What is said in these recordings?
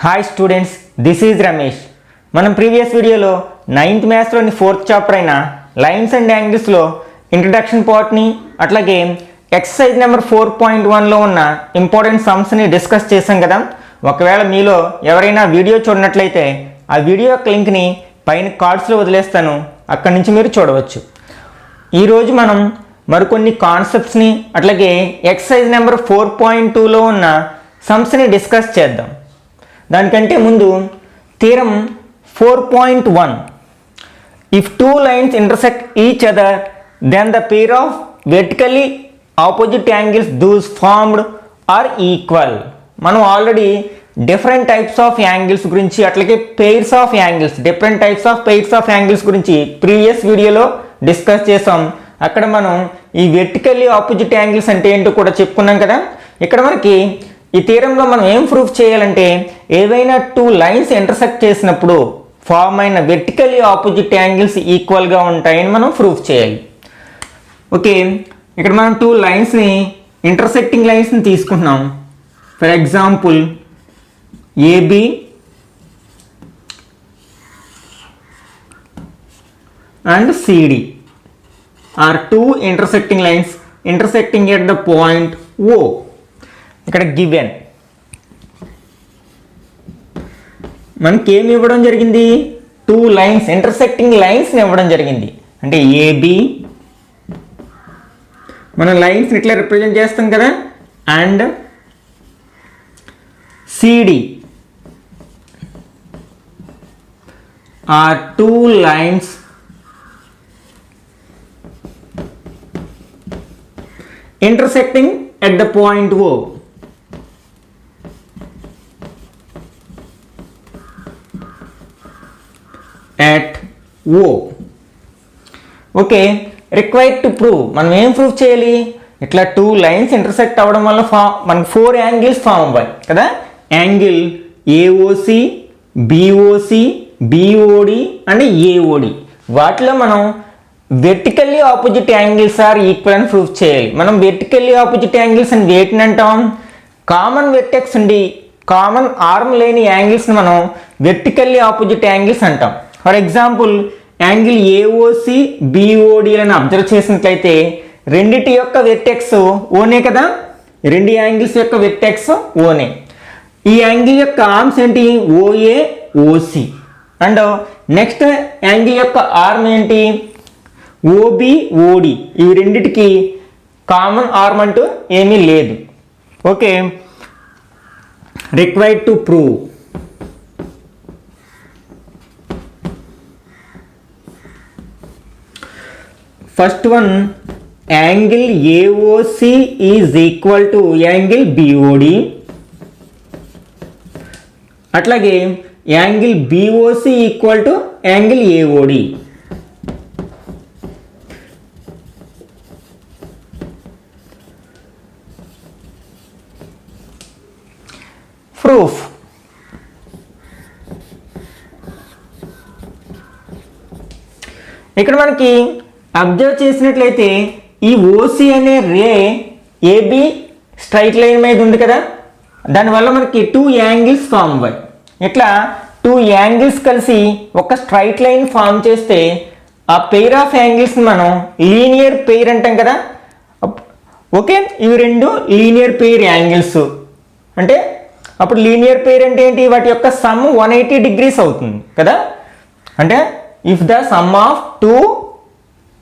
Hi students, this is Ramesh. మనం previous వీడియోలో 9th మ్యాథ్స్లోని 4th chapter అయిన లైన్స్ అండ్ యాంగిల్స్లో ఇంట్రడక్షన్ పార్ట్ని అట్లాగే ఎక్సర్సైజ్ నెంబర్ 4.1లో ఉన్న ఇంపార్టెంట్ సమ్స్ని డిస్కస్ చేసాం కదా. ఒకవేళ మీలో ఎవరైనా వీడియో చూడనట్లయితే ఆ వీడియో యొక్క లింక్ని పైన కార్డ్స్లో వదిలేస్తాను, అక్కడి నుంచి మీరు చూడవచ్చు. ఈరోజు మనం మరికొన్ని కాన్సెప్ట్స్ని అట్లాగే ఎక్సర్సైజ్ నెంబర్ 4.2లో ఉన్న సమ్స్ని డిస్కస్ చేద్దాం. దానికంటే ముందు theorem 4.1, if two lines intersect each other then the pair of vertically opposite angles those formed are equal. మనం already different types of angles గురించి అట్లాగే pairs of angles, different types of pairs of angles గురించి previous వీడియోలో discuss చేసాం. అక్కడ మనం ఈ vertically opposite angles అంటే ఏంటో కూడా చెప్పుకున్నాం కదా. ఇక్కడ మనకి ఈ థీరంలో మనం ఏం ప్రూఫ్ చేయాలంటే, ఏవైనా టూ లైన్స్ ఇంటర్సెక్ట్ చేసినప్పుడు ఫార్మ్ అయిన వెర్టికల్లీ ఆపోజిట్ యాంగిల్స్ ఈక్వల్గా ఉంటాయని మనం ప్రూఫ్ చేయాలి. ఓకే, ఇక్కడ మనం టూ లైన్స్ని ఇంటర్సెక్టింగ్ లైన్స్ని తీసుకుంటున్నాం. For example AB and CD are two intersecting lines intersecting at the point O. ఇక్కడ గివెన్ మనకి ఏమి ఇవ్వడం జరిగింది, టూ లైన్స్ ఇంటర్సెక్టింగ్ లైన్స్ని ఇవ్వడం జరిగింది. అంటే ఏబి మన లైన్స్ ఇట్లా రిప్రజెంట్ చేస్తాం కదా, and CD are two lines intersecting at the point O. At O. Okay, required to prove మనం ఏం ప్రూవ్ చేయాలి, ఇట్లా టూ లైన్స్ ఇంటర్సెక్ట్ అవ్వడం వల్ల మనకు 4 యాంగిల్స్ ఫామ్ అవ్వాలి కదా. Angle AOC, BOC, BOD and AOD, వాటిలో మనం vertically opposite angles are equal అని ప్రూఫ్ చేయాలి. మనం వెర్టికల్లీ ఆపోజిట్ యాంగిల్స్ అని వేటిని అంటాం, కామన్ వెర్టెక్స్ ఉండి కామన్ ఆర్మ్ లేని యాంగిల్స్ని మనం వెర్టికల్లీ ఆపోజిట్ యాంగిల్స్ అంటాం. ఫర్ ఎగ్జాంపుల్ యాంగిల్ ఏఓసి బిఓడిలను అబ్జర్వ్ చేసినట్లయితే రెండిటి యొక్క వెర్టెక్స్ ఓనే కదా, రెండు యాంగిల్స్ యొక్క వెర్టెక్స్ ఓనే. ఈ యాంగిల్ యొక్క ఆర్మ్స్ ఏంటి, OA OC. And next angle యొక్క ఆర్మ్ ఏంటి, ఓబి ఓడి. ఇవి రెండిటికి కామన్ ఆర్మ్ అంటూ ఏమీ లేదు. Okay, required to prove first one, angle AOC is equal to angle BOD. అట్లాగే angle BOC equal to angle AOD. Proof ఇక్కడ మనకి అబ్జర్వ్ చేసినట్లయితే ఈ ఓసి అనే రే ఏబి స్ట్రైట్ లైన్ మీద ఉంది కదా, దానివల్ల మనకి టూ యాంగిల్స్ ఫామ్ అవ్వాలి. ఇట్లా టూ యాంగిల్స్ కలిసి ఒక స్ట్రైట్ లైన్ ఫామ్ చేస్తే ఆ పెయిర్ ఆఫ్ యాంగిల్స్ని మనం లీనియర్ పెయిర్ అంటాం కదా. ఓకే, ఇవి రెండు లీనియర్ పెయిర్ యాంగిల్స్. అంటే అప్పుడు లీనియర్ పెయిర్ అంటే ఏంటి, వాటి యొక్క సమ్ 180 డిగ్రీస్ అవుతుంది కదా. అంటే if the sum of two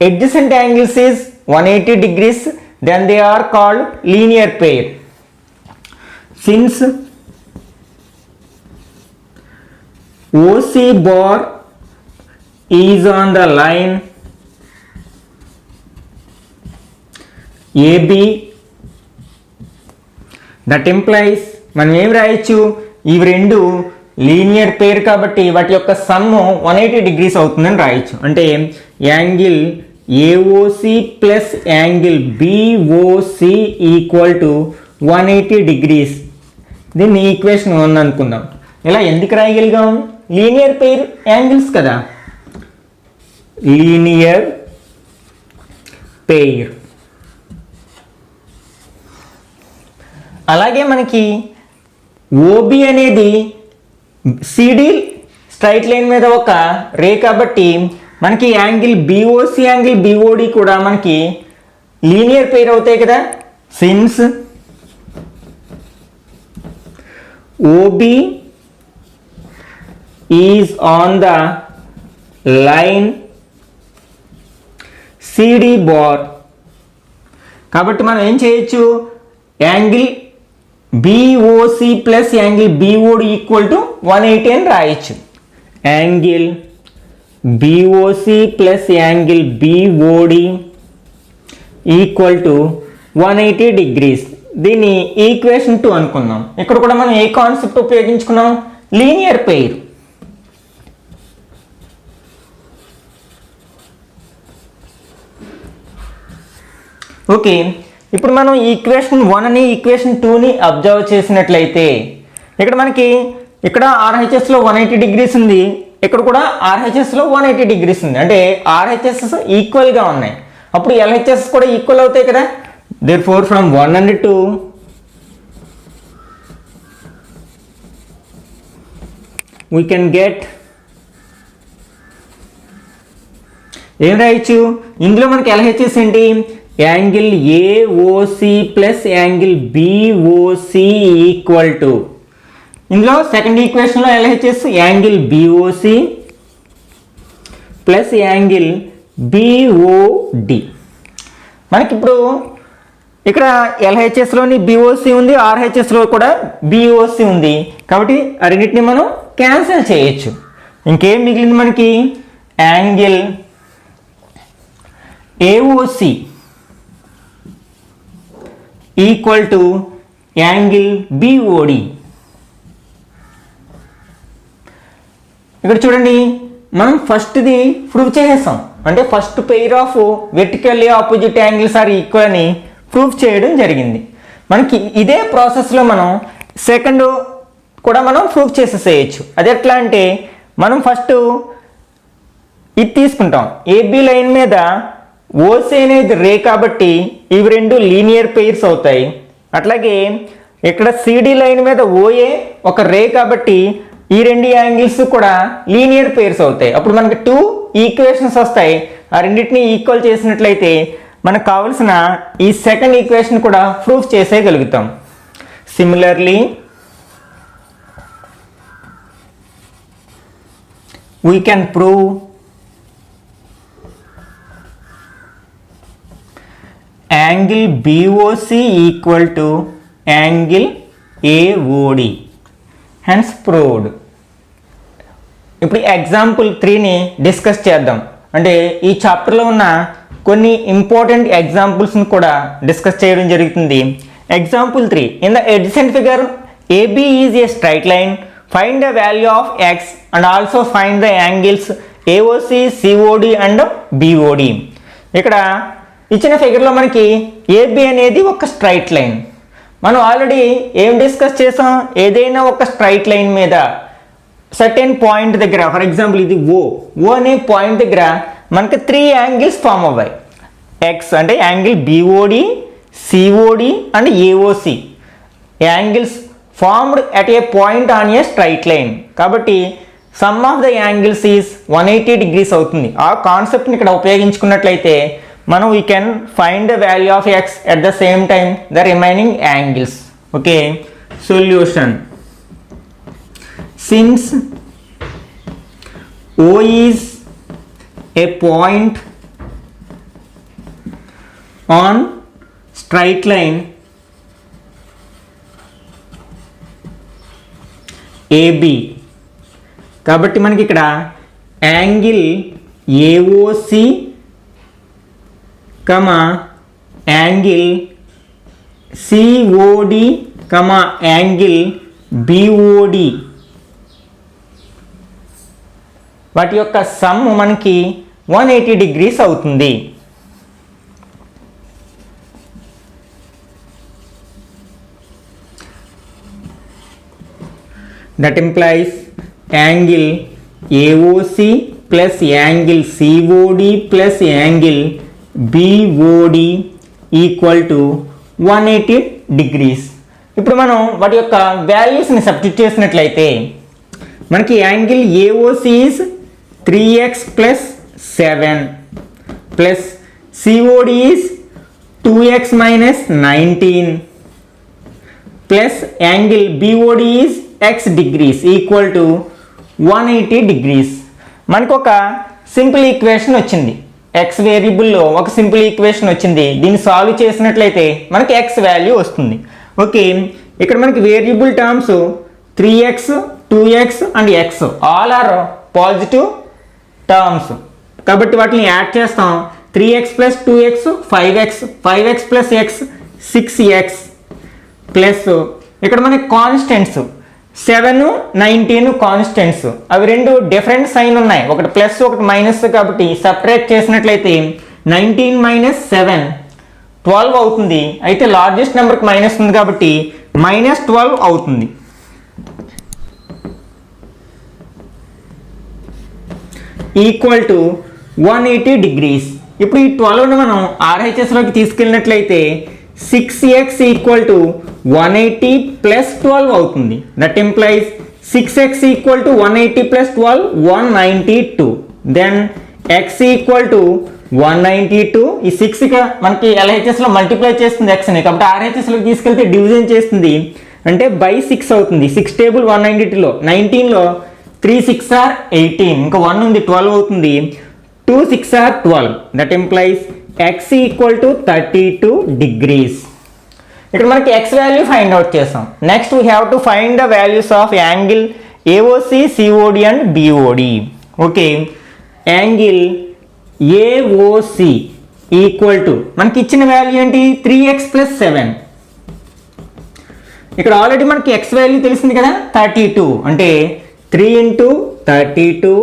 adjacent angles is 180 degrees then they are called linear pair. Since OC bar is on the line AB, that implies మనం ఏం రాయొచ్చు, ఇవి రెండు లీనియర్ పేర్ కాబట్టి వాటి యొక్క సమ్ 180 డిగ్రీస్ అవుతుందని రాయొచ్చు. అంటే angle AOC plus angle BOC equal to 180 degrees. దీన్ని ఈక్వేషన్ 1 అనుకుందాం. ఇలా ఎందుకు రాయగలిగాం, లీనియర్ పేర్ యాంగిల్స్ కదా, లీనియర్ పేర్. అలాగే మనకి ఓబి అనేది సిడి స్ట్రైట్ లైన్ మీద ఒక రే కాబట్టి మనకి యాంగిల్ బిఓసి యాంగిల్ బిఓడి కూడా మనకి లీనియర్ పెయిర్ అవుతాయి కదా. Since OB is on the line CD bar, కాబట్టి మనం ఏం చేయొచ్చు, angle BOC plus angle BOD equal to 180 అని రాయొచ్చు. Angle BOC plus angle BOD equal to 180 degrees. దీన్ని ఈక్వేషన్ 2 అనుకుందాం. ఇక్కడ కూడా మనం ఏ కాన్సెప్ట్ ఉపయోగించుకున్నాం, లీనియర్ పెయిర్. ఓకే, ఇప్పుడు మనం ఈక్వేషన్ 1ని ఈక్వేషన్ 2ని అబ్జర్వ్ చేసినట్లయితే ఇక్కడ మనకి ఇక్కడ ఆర్హెచ్ఎస్లో 180 డిగ్రీస్ ఉంది, ఇక్కడ కూడా ఆర్హెచ్ఎస్లో 180 డిగ్రీస్ ఉంది. అంటే ఆర్హెచ్ఎస్ ఈక్వల్గా ఉన్నాయి, అప్పుడు ఎల్హెచ్ఎస్ కూడా ఈక్వల్ అవుతాయి కదా. Therefore from 1 and 2 we can get ఏం రాయొచ్చు, ఇందులో మనకి ఎల్హెచ్ఎస్ ఏంటి, angle AOC plus angle BOC equal to, ఇందులో సెకండ్ ఈక్వేషన్లో LHS angle BOC plus angle BOD. మనకి ఇప్పుడు ఇక్కడ ఎల్హెచ్ఎస్లోని బిఓసి ఉంది, ఆర్హెచ్ఎస్లో కూడా బిఓసి ఉంది, కాబట్టి ఆ రెండింటిని మనం క్యాన్సిల్ చేయొచ్చు. ఇంకేం మిగిలింది మనకి, angle AOC equal to angle BOD. ఇక్కడ చూడండి, మనం ఫస్ట్ది ప్రూవ్ చేసేసాం, అంటే first pair of vertically opposite angles are equal అని ప్రూవ్ చేయడం జరిగింది. మనకి ఇదే ప్రాసెస్లో మనం సెకండ్ కూడా మనం ప్రూవ్ చేసేసేయచ్చు. అది ఎట్లా అంటే, మనం ఫస్ట్ ఇది తీసుకుంటాం, ఏబి లైన్ మీద ఓసి అనేది రే కాబట్టి ఇవి రెండు లీనియర్ పెయిర్స్ అవుతాయి. అట్లాగే ఇక్కడ సిడి లైన్ మీద ఓఏ ఒక రే కాబట్టి ఈ రెండు యాంగిల్స్ కూడా లీనియర్ పెయిర్స్ అవుతాయి. అప్పుడు మనకి 2 ఈక్వేషన్స్ వస్తాయి. ఆ రెండింటిని ఈక్వల్ చేసినట్లయితే మనకు కావాల్సిన ఈ సెకండ్ ఈక్వేషన్ కూడా ప్రూఫ్ చేసేయగలుగుతాం. Similarly we can prove angle BOC equal to angle AOD, hence proved. ఇప్పుడు ఎగ్జాంపుల్ 3ని డిస్కస్ చేద్దాం. అంటే ఈ చాప్టర్లో ఉన్న కొన్ని ఇంపార్టెంట్ ఎగ్జాంపుల్స్ని కూడా డిస్కస్ చేయడం జరుగుతుంది. Example 3, in the adjacent figure AB is a straight line, find the value of x and also find the angles AOC, COD and BOD. ఇక్కడ ఇచ్చిన ఫిగర్లో మనకి AB అనేది ఒక స్ట్రైట్ లైన్. మనం ఆల్రెడీ ఏం డిస్కస్ చేసాం, ఏదైనా ఒక స్ట్రైట్ లైన్ మీద సర్టెన్ పాయింట్ దగ్గర, ఫర్ ఎగ్జాంపుల్ ఇది ఓ అనే పాయింట్ దగ్గర మనకి 3 యాంగిల్స్ ఫామ్ అవ్వాయి. ఎక్స్ అంటే angle BOD, COD and AOC angles formed at a point on a straight line. కాబట్టి sum of the angles is 180 degrees అవుతుంది. ఆ కాన్సెప్ట్ని ఇక్కడ ఉపయోగించుకున్నట్లయితే మనం we can find the value of x at the same time the remaining angles. Okay, solution. Since O is a point on straight line AB, కాబట్టి మనకి ఇక్కడ angle AOC angle COD angle BOD వాటి యొక్క some మనకి 180 degrees అవుతుంది. That implies angle AOC plus angle COD plus angle BOD equal to 180 degrees. ఇప్పుడు మనం వాటి యొక్క వాల్యూస్ని సబ్స్టిట్యూట్ చేసినట్లయితే మనకి angle AOC is 3x plus 7 plus COD is 2x minus 19 plus angle BOD is x degrees equal to 180 degrees. మనకు ఒక simple equation వచ్చింది, ఎక్స్ వేరియబుల్లో ఒక సింపుల్ ఈక్వేషన్ వచ్చింది. దీన్ని సాల్వ్ చేసినట్లయితే మనకి ఎక్స్ వాల్యూ వస్తుంది. ఓకే, ఇక్కడ మనకి variable terms 3x 2x and x all are positive terms కాబట్టి వాటిని యాడ్ చేస్తాం. 3x plus 2x 5x 5x plus x 6x plus ఇక్కడ మనకి కాన్స్టెంట్స్ 7 19 కాన్స్టెంట్స్, అవి రెండు డిఫరెంట్ సైన్ ఉన్నాయి, ఒకటి ప్లస్ ఒకటి మైనస్. కాబట్టి సపరేట్ చేసినట్లయితే 19 మైనస్ 7 12 అవుతుంది. అయితే లార్జెస్ట్ నెంబర్కి మైనస్ ఉంది కాబట్టి మైనస్ 12 అవుతుంది. Equal to 180 degrees. ఇప్పుడు ఈ 12ను మనం ఆర్హెచ్ఎస్లోకి తీసుకెళ్ళినట్లయితే 6x ఈక్వల్ టు 180 ప్లస్ 12 అవుతుంది. That implies 6x equal to 180 plus 12 192. Then x equal to 192. ఈ 6 మనకి ఎల్హెచ్ఎస్లో మల్టిప్లై చేస్తుంది xని, కాబట్టి ఆర్హెచ్ఎస్లోకి తీసుకెళ్తే డివిజన్ చేస్తుంది అంటే బై 6 అవుతుంది. 6 టేబుల్ 192లో 19లో 3 6 ఆర్ 18, ఇంకా 1 ఉంది 12 అవుతుంది. 2 6 or 12. That implies x equal to 32 degrees. ఇక్కడ మనకి x వాల్యూ ఫైండ్ అవుట్ చేసాం. Next we have to find the values of angle AOC COD and BOD. Okay, angle AOC equal to మనకి ఇచ్చిన value ఏంటి 3x plus 7. ఇక్కడ already మనకి x value తెలిసింది కదా 32, అంటే 3 into 32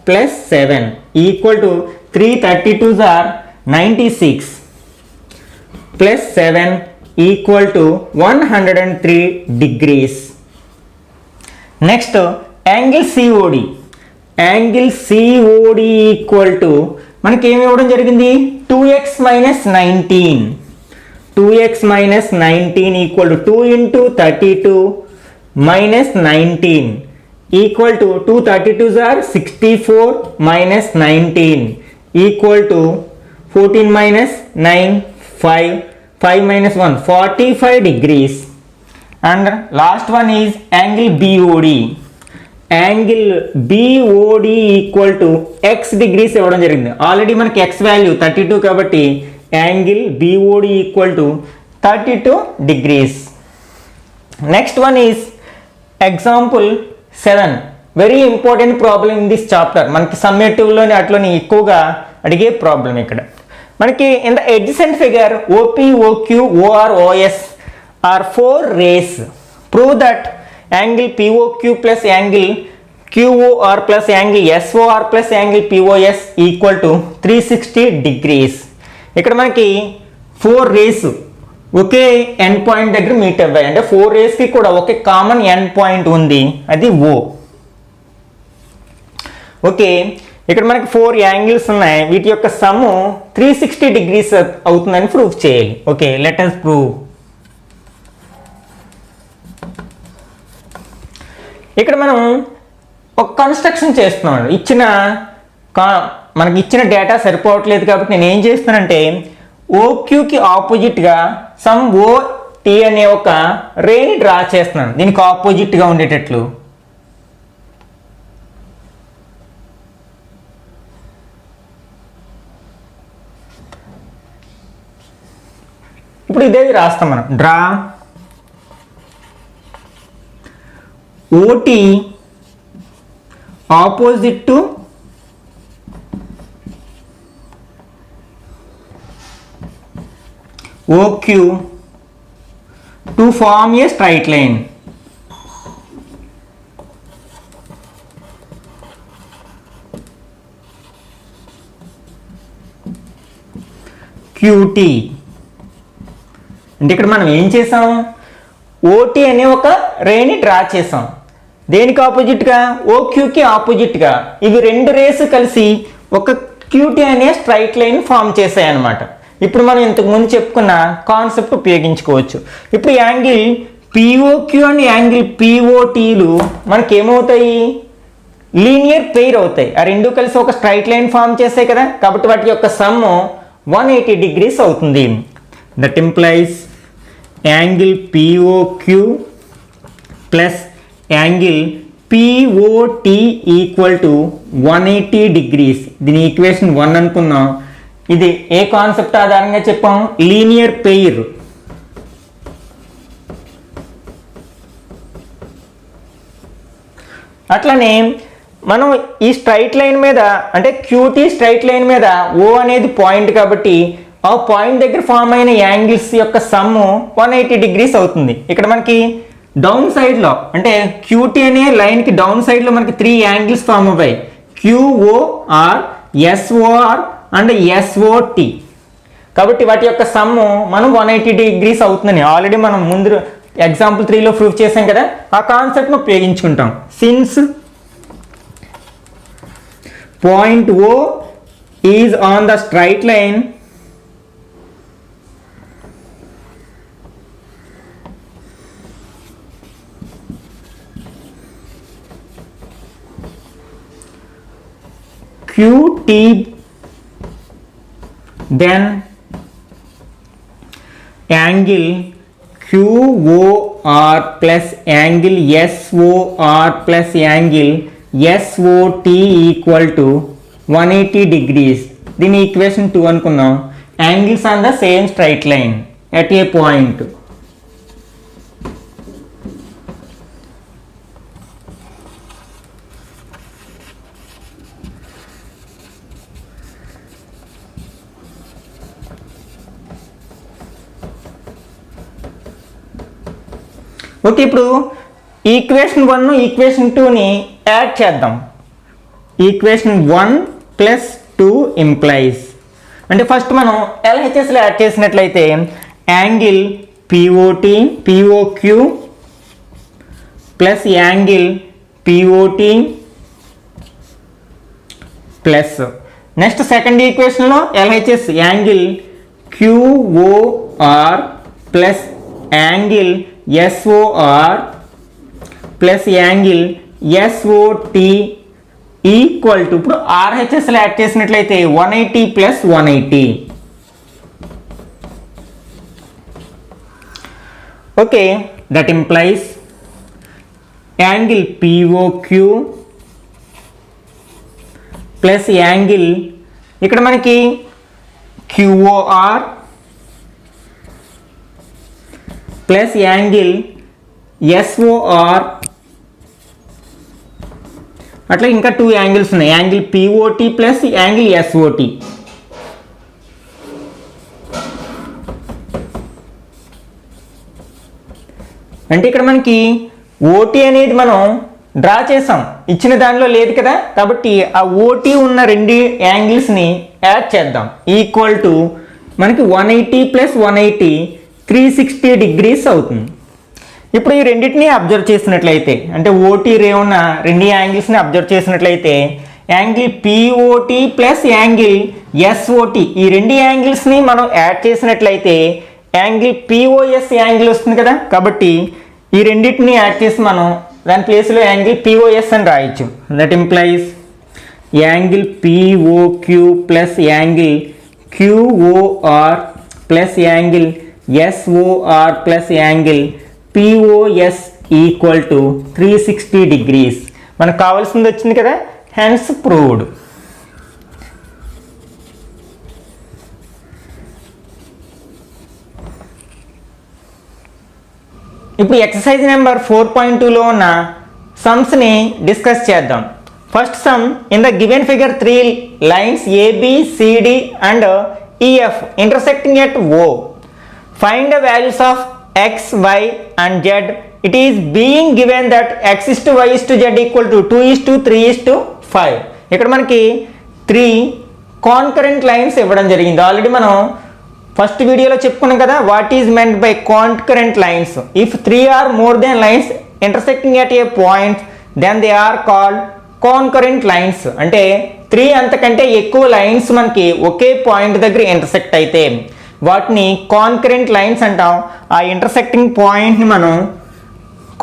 plus 7 equal to 3 32s or 96 plus 7 equal to 103 degrees. Next angle COD. Angle COD equal to మనకి ఏమి ఇవ్వడం జరిగింది 2x minus 19. 2x minus 19 equal to 2 into 32 minus 19 equal to 2 32s or 64 minus 19 equal to 14 minus 9 5 5 minus 1 45 degrees. And last one is angle BOD. Angle BOD equal to x degrees ఇవ్వడం జరిగింది. Already మనకి x value 32 కాబట్టి angle BOD equal to 32 degrees. Next one is example 7. Very important problem in this chapter. మనకి సమ్మేటివ్లోని అట్లోని ఎక్కువగా అడిగే problem ఇక్కడ. మనకి in the adjacent figure OP, OQ, OR, OS are 4 rays. Prove that angle POQ plus angle QOR plus angle SOR plus angle POS equal to 360 degrees. ఇక్కడ మనకి 4 rays ఒకే end point దగ్గర meet అవ్వాయి, అంటే 4 raysకి కూడా ఒకే common end point ఉంది, అది O. Okay, ఇక్కడ మనకి 4 angles ఉన్నాయి, వీటి యొక్క సమ్ 360 డిగ్రీస్ అవుతుందని ప్రూవ్ చేయాలి. Okay, let us prove. ఇక్కడ మనం ఒక కన్స్ట్రక్షన్ చేస్తున్నాం. మనకి ఇచ్చిన డేటా సరిపోవట్లేదు కాబట్టి నేను ఏం చేస్తున్నానంటే ఓక్యూకి ఆపోజిట్గా సమ్ ఓటీ అనే ఒక రేని డ్రా చేస్తున్నాను, దీనికి ఆపోజిట్గా ఉండేటట్లు. ఇప్పుడు ఇదేది రాస్తాం మనం. Draw OT opposite to OQ to form a straight line. QT అంటే ఇక్కడ మనం ఏం చేసాం, ఓటీ అనే ఒక రేని డ్రా చేసాం. దేనికి ఆపోజిట్గా, ఓక్యూకి ఆపోజిట్గా. ఇవి 2 రేస్ కలిసి ఒక క్యూటీ అనే స్ట్రైట్ లైన్ ఫామ్ చేసాయి అన్నమాట. ఇప్పుడు మనం ఇంతకు ముందు చెప్పుకున్న కాన్సెప్ట్ ఉపయోగించుకోవచ్చు. ఇప్పుడు యాంగిల్ పిఓక్యూ అండ్ యాంగిల్ పిఓటీలు మనకి ఏమవుతాయి, లీనియర్ పెయిర్ అవుతాయి. ఆ రెండు కలిసి ఒక స్ట్రైట్ లైన్ ఫామ్ చేస్తాయి కదా, కాబట్టి వాటి యొక్క సమ్ 180 degrees అవుతుంది. That implies angle POQ plus angle POT equal to 180 degrees. దీని ఈక్వేషన్ 1 అనుకున్నాం. ఇది ఏ కాన్సెప్ట్ ఆధారంగా చెప్పాం? Linear pair. అట్లనే మనం ఈ స్ట్రైట్ లైన్ మీద అంటే క్యూటీ స్ట్రైట్ లైన్ మీద ఓ అనేది పాయింట్ కాబట్టి ఆ పాయింట్ దగ్గర ఫామ్ అయిన యాంగిల్స్ యొక్క సమ్ 180 degrees అవుతుంది. ఇక్కడ మనకి డౌన్ సైడ్లో అంటే క్యూటీ అనే లైన్కి డౌన్ సైడ్లో మనకి 3 యాంగిల్స్ ఫామ్ అవ్వాయి, క్యూఓఆర్, ఎస్ఓఆర్ అండ్ ఎస్ఓటి. కాబట్టి వాటి యొక్క సమ్ మనం 180 degrees అవుతుందని ఆల్రెడీ మనం ముందు ఎగ్జాంపుల్ 3లో ప్రూఫ్ చేసాం కదా, ఆ కాన్సెప్ట్ను ఉపయోగించుకుంటాం. Since point O is on the straight line QT, then angle QOR plus angle SOR plus angle SOT equal to 180 degrees. దీని ఈక్వేషన్ 2 అనుకున్నాం. Angles on the same straight line at a point. Okay, ఇప్పుడు equation 1 equation 2ని add చేద్దాం. Equation 1 + 2 implies అంటే first మనం ఎల్హెచ్ఎస్లో add చేసినట్లయితే angle POT POQ plus angle POT plus next second ఈక్వేషన్లో LHS angle QOR plus angle SOR plus angle SOT equal to ఇప్పుడు ఆర్హెచ్ఎస్లో యాడ్ చేసినట్లయితే 180 + 180. Okay, that implies angle POQ plus angle ఇక్కడ మనకి క్యూఓఆర్ ప్లస్ యాంగిల్ ఎస్ఓఆర్ అట్లా ఇంకా 2 angles ఉన్నాయి, angle POT plus angle SOT. అంటే ఇక్కడ మనకి ఓటీ అనేది మనం డ్రా చేసాం, ఇచ్చిన దానిలో లేదు కదా, కాబట్టి ఆ ఓటీ ఉన్న 2 యాంగిల్స్ని యాడ్ చేద్దాం. ఈక్వల్ టు మనకి 180 + 180 360 degrees అవుతుంది. ఇప్పుడు ఈ రెండింటిని అబ్జర్వ్ చేసినట్లయితే అంటే ఓటీ రే ఉన్న 2 యాంగిల్స్ని అబ్జర్వ్ చేసినట్లయితే angle POT plus angle SOT ఈ 2 యాంగిల్స్ని మనం యాడ్ చేసినట్లయితే యాంగిల్ పిఓఎస్ యాంగిల్ వస్తుంది కదా, కాబట్టి ఈ రెండింటిని యాడ్ చేసి మనం దాని ప్లేస్లో యాంగిల్ పిఓఎస్ అని రాయొచ్చు. That implies angle POQ plus angle QOR plus angle SOR plus angle POS equal to 360 degrees. మనకు కావాల్సింది వచ్చింది కదా, హెన్స్ ప్రూవ్డ్. ఇప్పుడు ఎక్సర్సైజ్ నెంబర్ 4.2లో ఉన్న సమ్స్ని డిస్కస్ చేద్దాం. First sum, in the given figure 3 lines ABCD and EF intersecting at O. Find the values of x, y and z. It is being given that x is to y is to z equal to 2 is to 3 is to 5. ఇక్కడ మనకి 3 concurrent lines ఇవ్వడం జరిగింది. Already మనం first వీడియోలో చెప్పుకున్నాం కదా, what is meant by concurrent lines. If 3 or more than lines intersecting at a point then they are called concurrent lines. అంటే 3 అంతకంటే ఎక్కువ లైన్స్ మనకి ఒకే పాయింట్ దగ్గర ఇంటర్సెక్ట్ అయితే వాటిని కాన్కరెంట్ లైన్స్ అంటాం. ఆ ఇంటర్సెక్టింగ్ పాయింట్ని మనం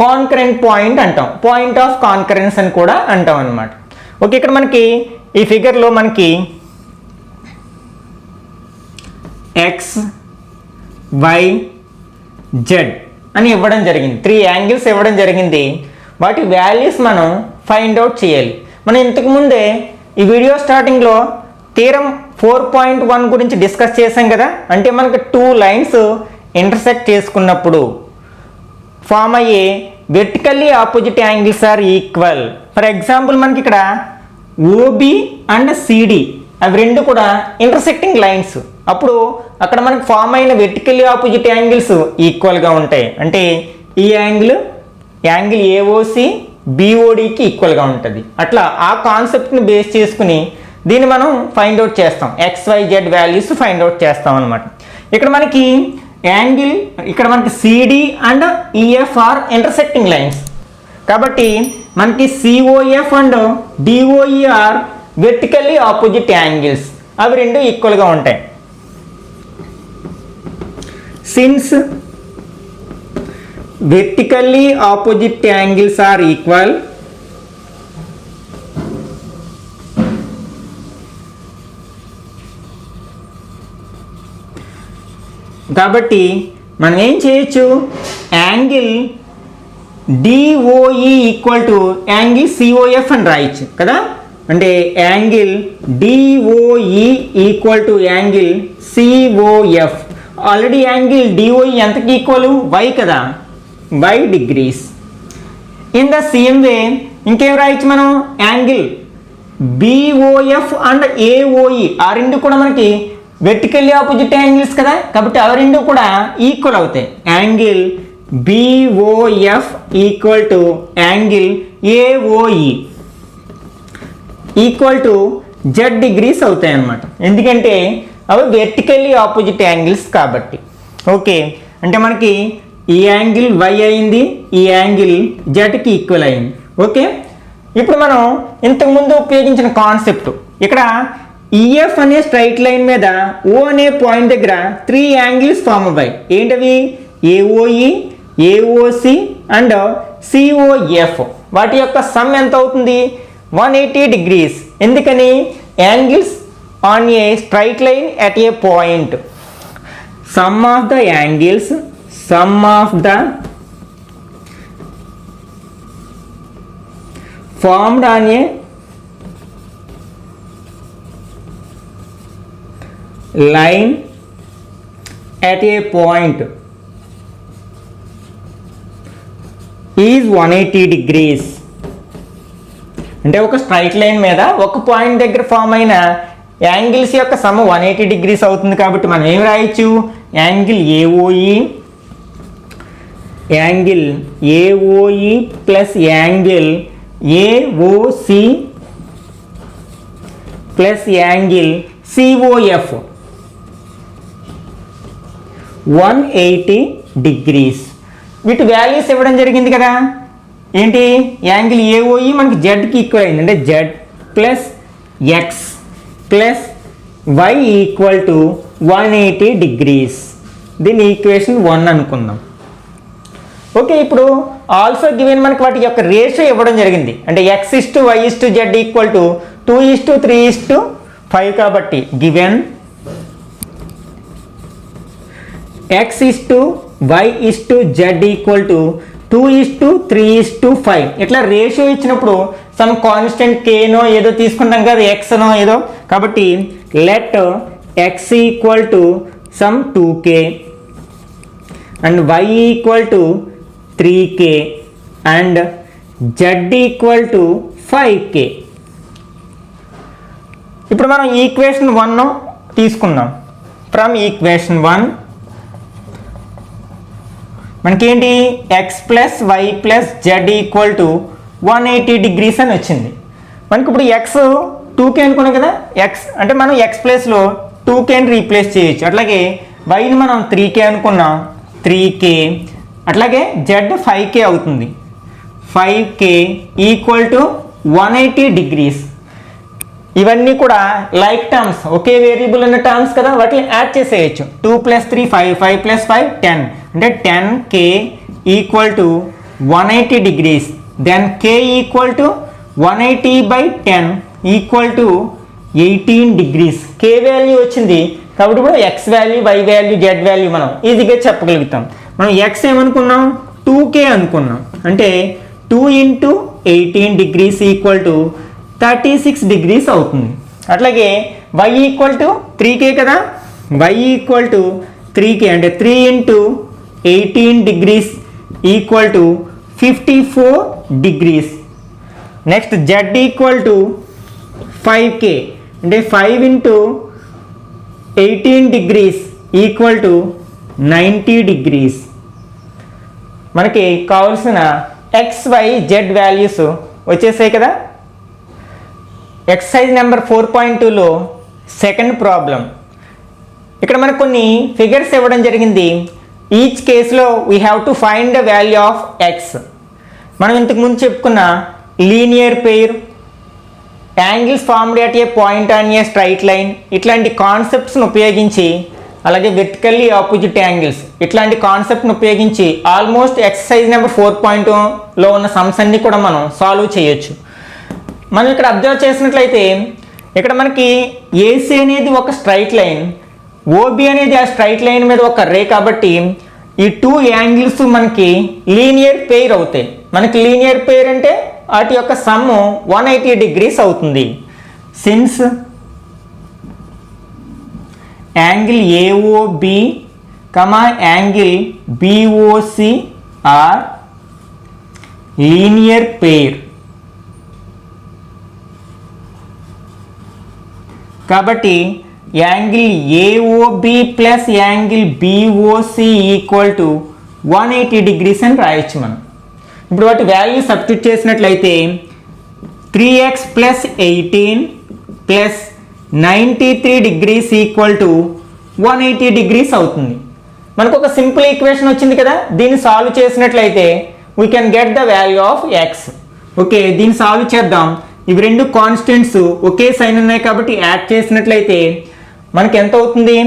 కాన్కరెంట్ పాయింట్ అంటాం, పాయింట్ ఆఫ్ కాన్కరెన్స్ అని కూడా అంటాం అనమాట. ఓకే, ఇక్కడ మనకి ఈ ఫిగర్లో మనకి ఎక్స్ వై జెడ్ అని ఇవ్వడం జరిగింది, 3 యాంగిల్స్ ఇవ్వడం జరిగింది. వాటి వాల్యూస్ మనం ఫైండ్ అవుట్ చేయాలి. మనం ఇంతకుముందే ఈ వీడియో స్టార్టింగ్లో థీరం 4.1 గురించి డిస్కస్ చేసాం కదా. అంటే మనకు 2 లైన్స్ ఇంటర్సెక్ట్ చేసుకున్నప్పుడు ఫామ్ అయ్యే vertically opposite angles are equal. For example మనకి ఇక్కడ ఓబి అండ్ సిడి అవి రెండు కూడా ఇంటర్సెక్టింగ్ లైన్స్. అప్పుడు అక్కడ మనకు ఫామ్ అయిన వెర్టికల్లీ ఆపోజిట్ యాంగిల్స్ ఈక్వల్గా ఉంటాయి. అంటే ఈ యాంగిల్ ఏఓసి బిఓడికి ఈక్వల్గా ఉంటుంది. అట్లా ఆ కాన్సెప్ట్ని బేస్ చేసుకుని దీన్ని మనం ఫైండ్ అవుట్ చేస్తాం, XYZ వాల్యూస్ ఫైండ్ అవుట్ చేస్తాం అనమాట. ఇక్కడ మనకి యాంగిల్ ఇక్కడ మనకి CD and EF are intersecting lines కాబట్టి మనకి COF and DOE are vertically opposite angles, అవి రెండు ఈక్వల్గా ఉంటాయి. సిన్స్ vertically opposite angles are equal, కాబట్టి మనం ఏం చేయొచ్చు, angle DOE equal to angle COF అని రాయొచ్చు కదా. అంటే angle DOE equal to angle COF. Already angle DOE ఎంతకి ఈక్వల్, వై కదా, y degrees. In the same వే ఇంకేం రాయొచ్చు మనం, యాంగిల్ బిఓఎఫ్ అండ్ ఏఓఈ ఆ రెండు కూడా మనకి వెర్టికల్లీ ఆపోజిట్ యాంగిల్స్ కదా. కాబట్టి అవి రెండు కూడా ఈక్వల్ అవుతాయి. Angle BOF equal to angle AOE equal to Z degrees అవుతాయి అన్నమాట. ఎందుకంటే అవి వెర్టికల్లీ ఆపోజిట్ యాంగిల్స్ కాబట్టి. ఓకే, అంటే మనకి ఈ యాంగిల్ వై అయింది, ఈ యాంగిల్ జెడ్కి ఈక్వల్ అయింది. ఓకే, ఇప్పుడు మనం ఇంతకుముందు ఉపయోగించిన కాన్సెప్ట్ ఇక్కడ ఈఎఫ్ అనే స్ట్రైట్ లైన్ మీద ఓ అనే పాయింట్ దగ్గర 3 యాంగిల్స్ ఫామ్ అవ్వాయి. ఏంటవి, ఏఓఈ, ఏఓసి అండ్ సిఓఎఫ్. వాటి యొక్క సమ్ ఎంత అవుతుంది, 180 degrees. ఎందుకని, angles on a straight line at a point. Some of the angles formed on a line at a point is 180 degrees. అంటే ఒక స్ట్రైట్ లైన్ మీద ఒక పాయింట్ దగ్గర ఫామ్ అయిన యాంగిల్స్ యొక్క సమ్ 180 degrees అవుతుంది. కాబట్టి మనం ఏం రాయొచ్చు, angle AOE plus angle AOC plus angle COF 180 degrees. వీటి వాల్యూస్ ఇవ్వడం జరిగింది కదా. ఏంటి, యాంగిల్ ఏఓఈ మనకి జెడ్కి ఈక్వల్ అయింది, అంటే Z plus X plus Y equal to 180 degrees. దీని ఈక్వేషన్ 1 అనుకుందాం. ఓకే, ఇప్పుడు ఆల్సో గివెన్ మనకి వాటి యొక్క రేషియో ఇవ్వడం జరిగింది. అంటే x:y:z ఈక్వల్ టు 2:3:5 కాబట్టి గివెన్ x:y:z ఈక్వల్ టు 2:3:5. ఇట్లా రేషియో ఇచ్చినప్పుడు సమ్ కాన్స్టెంట్ కేనో ఏదో తీసుకుంటాం కదా, ఎక్స్నో ఏదో. కాబట్టి let x equal to some 2k and y equal to 3k and z equal to 5k. ఇప్పుడు మనం ఈక్వేషన్ 1 తీసుకుందాం. ఫ్రమ్ ఈక్వేషన్ 1 మనకేంటి, x plus Y plus Z equal to 180 degrees అని వచ్చింది. మనకి ఇప్పుడు x 2k అనుకున్నాం కదా, x అంటే మనం x ప్లేస్లో 2kని రీప్లేస్ చేయొచ్చు. అట్లాగే వైని మనం 3k అనుకున్నాం, 3k. అట్లాగే జెడ్ 5k అవుతుంది, 5k ఈక్వల్ టు 180 degrees. ఇవన్నీ కూడా లైక్ టర్మ్స్, ఒకే వేరియబుల్ ఉన్న టర్మ్స్ కదా, వాటిని యాడ్ చేసేయచ్చు. 2 + 3 5, 5 + 5 10, అంటే 10k equal to 180 degrees. Then k equal to 180 by 10 equal to 18 degrees. k value వచ్చింది కాబట్టి ఇప్పుడు x value, y value, z value మనం ఈజీగా చెప్పగలుగుతాం. మనం x ఏమనుకున్నాం, 2k అనుకున్నాం. అంటే 2 into 18 degrees equal to 36 degrees అవుతుంది. అట్లాగే y ఈక్వల్ టు 3k కదా, y ఈక్వల్ టు 3k అంటే 3 into 18 degrees equal to 54 degrees. Next z equal to 5k అంటే 5 into 18 degrees equal to 90 degrees. మనకి కావాల్సిన x, y, z వాల్యూస్ వచ్చేసాయి కదా. Exercise number 4.2లో సెకండ్ ప్రాబ్లం. ఇక్కడ మనకు కొన్ని ఫిగర్స్ ఇవ్వడం జరిగింది. ఈచ్ కేసులో we have to find the value of X. మనం ఇంతకుముందు చెప్పుకున్న linear pair, angles formed at a point on a straight line, ఇట్లాంటి కాన్సెప్ట్స్ని ఉపయోగించి, అలాగే వెర్టికల్లీ ఆపోజిట్ యాంగిల్స్, ఇట్లాంటి కాన్సెప్ట్ని ఉపయోగించి ఆల్మోస్ట్ ఎక్సర్సైజ్ నెంబర్ 4.2లో ఉన్న సమ్స్ అన్ని కూడా మనం సాల్వ్ చేయొచ్చు. మనం ఇక్కడ అబ్జర్వ్ చేసినట్లయితే ఇక్కడ మనకి ఏసీ అనేది ఒక స్ట్రైట్ లైన్, ఓబి అనేది ఆ స్ట్రైట్ లైన్ మీద ఒక రే, కాబట్టి ఈ 2 యాంగిల్స్ మనకి లీనియర్ పెయిర్ అవుతాయి. మనకి లీనియర్ పెయిర్ అంటే వాటి యొక్క సమ్ 180 degrees అవుతుంది. Since angle AOB angle BOC are linear pair, కాబట్టి angle AOB plus angle BOC equal to 180 degrees అని రాయొచ్చు మనం. ఇప్పుడు వాటి వాల్యూ సబ్స్టిట్యూట్ చేసినట్లయితే 3x plus 18 plus 93 degrees equal to 180 degrees అవుతుంది. మనకు ఒక సింపుల్ ఈక్వేషన్ వచ్చింది కదా, దీన్ని సాల్వ్ చేసినట్లయితే we can get the value of X. Okay, దీన్ని సాల్వ్ చేద్దాం. ఇవి రెండు కాన్స్టెంట్స్ ఒకే సైన్ ఉన్నాయి కాబట్టి యాడ్ చేసినట్లయితే మనకి ఎంత అవుతుంది,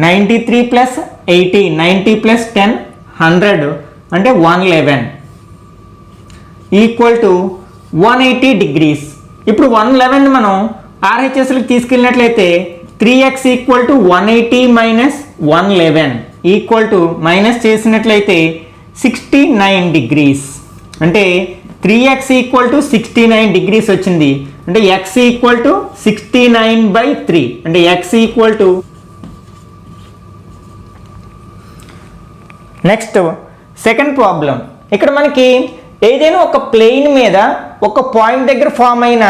93 ప్లస్ 80, 90 ప్లస్ 10 100 అంటే 111 ఈక్వల్ టు 180 degrees. ఇప్పుడు 111 మనం ఆర్హెచ్ఎస్లకు తీసుకెళ్ళినట్లయితే 3x equal to 180 minus 111 equal to minus చేసినట్లయితే 69 degrees. అంటే 3x ఈక్వల్ టు 69 degrees వచ్చింది. అంటే x ఈక్వల్ టు 69/3 అంటే x equal to. Next second problem. ఇక్కడ మనకి ఏదైనా ఒక ప్లేన్ మీద ఒక పాయింట్ దగ్గర ఫామ్ అయిన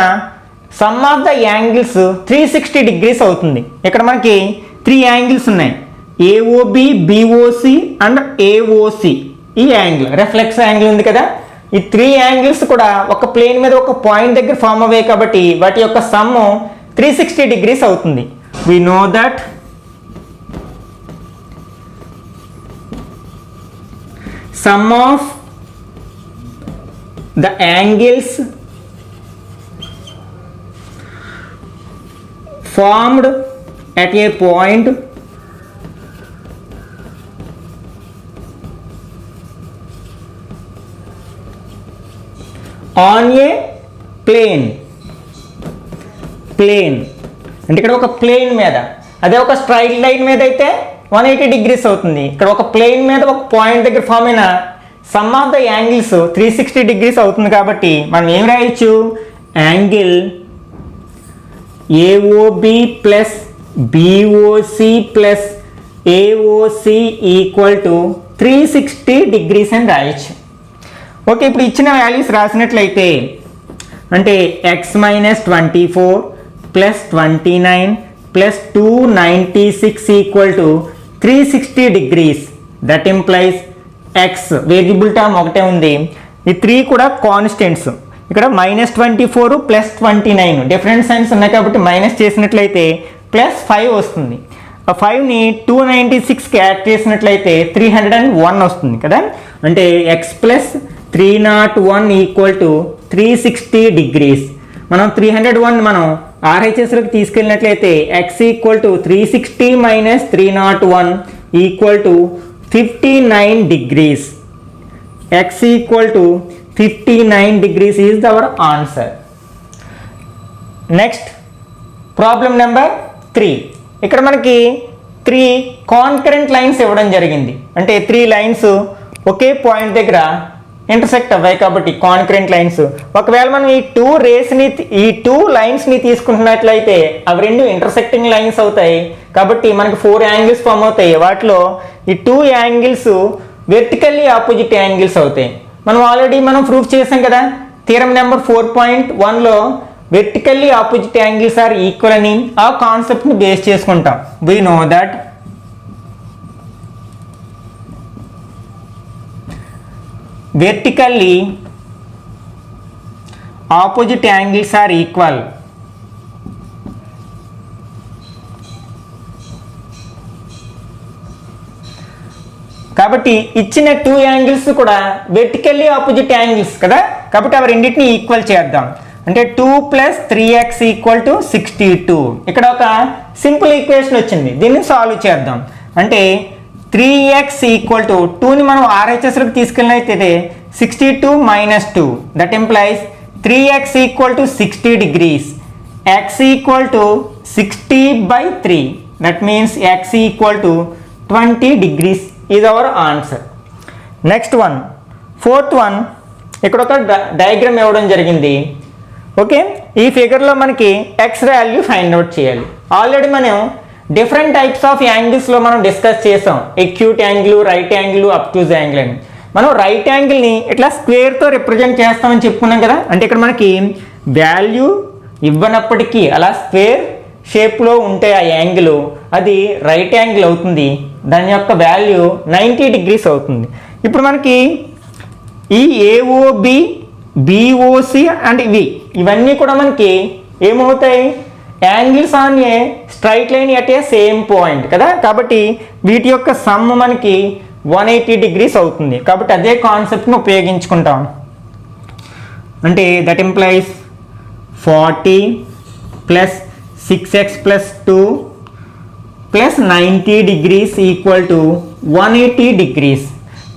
sum of the angles 360 degrees అవుతుంది. ఇక్కడ మనకి 3 యాంగిల్స్ ఉన్నాయి, ఏఓబి, బిఓసి అండ్ ఏఓసి. ఈ యాంగిల్ రిఫ్లెక్స్ యాంగిల్ ఉంది కదా, ఈ 3 యాంగిల్స్ కూడా ఒక ప్లేన్ మీద ఒక పాయింట్ దగ్గర ఫామ్ అయ్యాయి కాబట్టి వాటి యొక్క సమ్ 360 degrees అవుతుంది. We know that sum of the angles formed at a point on a plane అంటే ఇక్కడ ఒక ప్లేన్ మీద, అదే ఒక స్ట్రైట్ లైన్ మీద అయితే 180 degrees అవుతుంది. ఇక్కడ ఒక ప్లేన్ మీద ఒక పాయింట్ దగ్గర ఫామ్ అయిన sum of the angles 360 degrees అవుతుంది. కాబట్టి మనం ఏం రాయొచ్చు, angle AOB plus BOC plus AOC equal to 360 degrees అని రాయొచ్చు. ఓకే, ఇప్పుడు ఇచ్చిన వాల్యూస్ రాసినట్లయితే అంటే X minus 24 plus 29 plus 296 equal to 360 degrees. That implies X variable term ఒకటే ఉంది, ఈ 3 కూడా కాన్స్టెంట్స్. ఇక్కడ -24 ప్లస్ 29 డిఫరెంట్ సైన్స్ ఉన్నాయి కాబట్టి మైనస్ చేసినట్లయితే ప్లస్ 5 వస్తుంది. ఆ 5ని 296కి యాడ్ చేసినట్లయితే 301 వస్తుంది కదా. అంటే X plus 301 equal to 360 degrees. మనం 301 మనం ఆర్హెచ్ఎస్లోకి తీసుకెళ్ళినట్లయితే X equal to 360 minus 301 equal to 59 degrees. x equal to 59 degrees is our answer. Next problem number 3. ఇక్కడ మనకి 3 కాన్కరెంట్ లైన్స్ ఇవ్వడం జరిగింది. అంటే 3 లైన్స్ ఒకే పాయింట్ దగ్గర ఇంటర్సెక్ట్ అవ్వాయి కాబట్టి కాన్కరెంట్ లైన్స్. ఒకవేళ మనం ఈ టూ లైన్స్ని తీసుకుంటున్నట్లయితే అవి రెండు ఇంటర్సెక్టింగ్ లైన్స్ అవుతాయి. కాబట్టి మనకి 4 యాంగిల్స్ ఫామ్ అవుతాయి. వాటిలో ఈ 2 యాంగిల్స్ వెర్టికల్లీ ఆపోజిట్ యాంగిల్స్ అవుతాయి. మనం ఆల్రెడీ ప్రూఫ్ చేసాం కదా, థియరం నెంబర్ 4.1లో vertically opposite angles are equal అని ఆ కాన్సెప్ట్ని బేస్ చేసుకుంటాం. We know that vertically opposite angles are equal. కాబట్టి ఇచ్చిన 2 యాంగిల్స్ కూడా వెర్టికల్లీ ఆపోజిట్ యాంగిల్స్ కదా, కాబట్టి అవి రెండింటిని ఈక్వల్ చేద్దాం. అంటే 2 + 3x = 62. ఇక్కడ ఒక సింపుల్ ఈక్వేషన్ వచ్చింది, దీన్ని సాల్వ్ చేద్దాం. అంటే 3x = 2ని మనం RHSలోకి తీసుకెళ్ళినైతే 62 - 2 that implies 3x = 60 degrees. x = 60/3 that means x = 20 degrees is our answer. Next one, fourth one. ఇక్కడ ఒక డయాగ్రామ్ ఇవ్వడం జరిగింది. ఓకే, ఈ ఫిగర్లో మనకి x వాల్యూ ఫైండ్ అవుట్ చేయాలి. ఆల్రెడీ మనం డిఫరెంట్ టైప్స్ ఆఫ్ యాంగిల్స్లో మనం డిస్కస్ చేసాం. Acute angle, right angle, అబ్ట్యూజ్ angle అని. మనం రైట్ యాంగిల్ని ఇట్లా స్క్వేర్తో రిప్రజెంట్ చేస్తామని చెప్పుకున్నాం కదా. అంటే ఇక్కడ మనకి వాల్యూ ఇవ్వనప్పటికీ అలా స్క్వేర్ షేప్లో ఉంటే ఆ యాంగిల్ అది రైట్ యాంగిల్ అవుతుంది. దాని యొక్క వాల్యూ 90 degrees అవుతుంది. ఇప్పుడు మనకి ఈ AOB, BOC అండ్ ఇవన్నీ కూడా మనకి ఏమవుతాయి, angles on a straight line at A same point కదా. కాబట్టి వీటి యొక్క సమ్ మనకి 180 degrees అవుతుంది. కాబట్టి అదే కాన్సెప్ట్ని ఉపయోగించుకుంటాం. అంటే that implies 40 + 6x + 2 + 90 degrees = 180 degrees.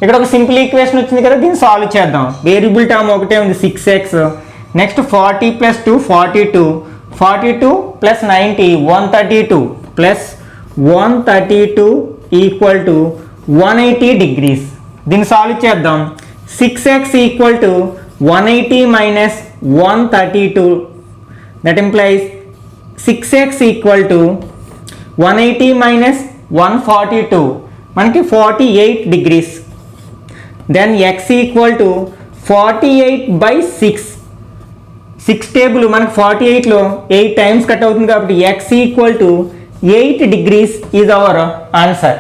ఇక్కడ ఒక సింపుల్ ఈక్వేషన్ వచ్చింది కదా, దీన్ని సాల్వ్ చేద్దాం. వేరియబుల్ టర్మ్ ఒకటే ఉంది 6x. Next 40 + 2 42, 42 + 90 132 + 132 = 180 degrees. దీన్ని సాల్వ్ చేద్దాం. 6x = 180 - 132 దట్ ఇంప్లైస్ 6x = 180 - 142 మనకి 48 degrees. Then x = 48/6. 6 టేబుల్ మనకి 48లో 8 టైమ్స్ కట్ అవుతుంది కాబట్టి x = 8 degrees is our answer.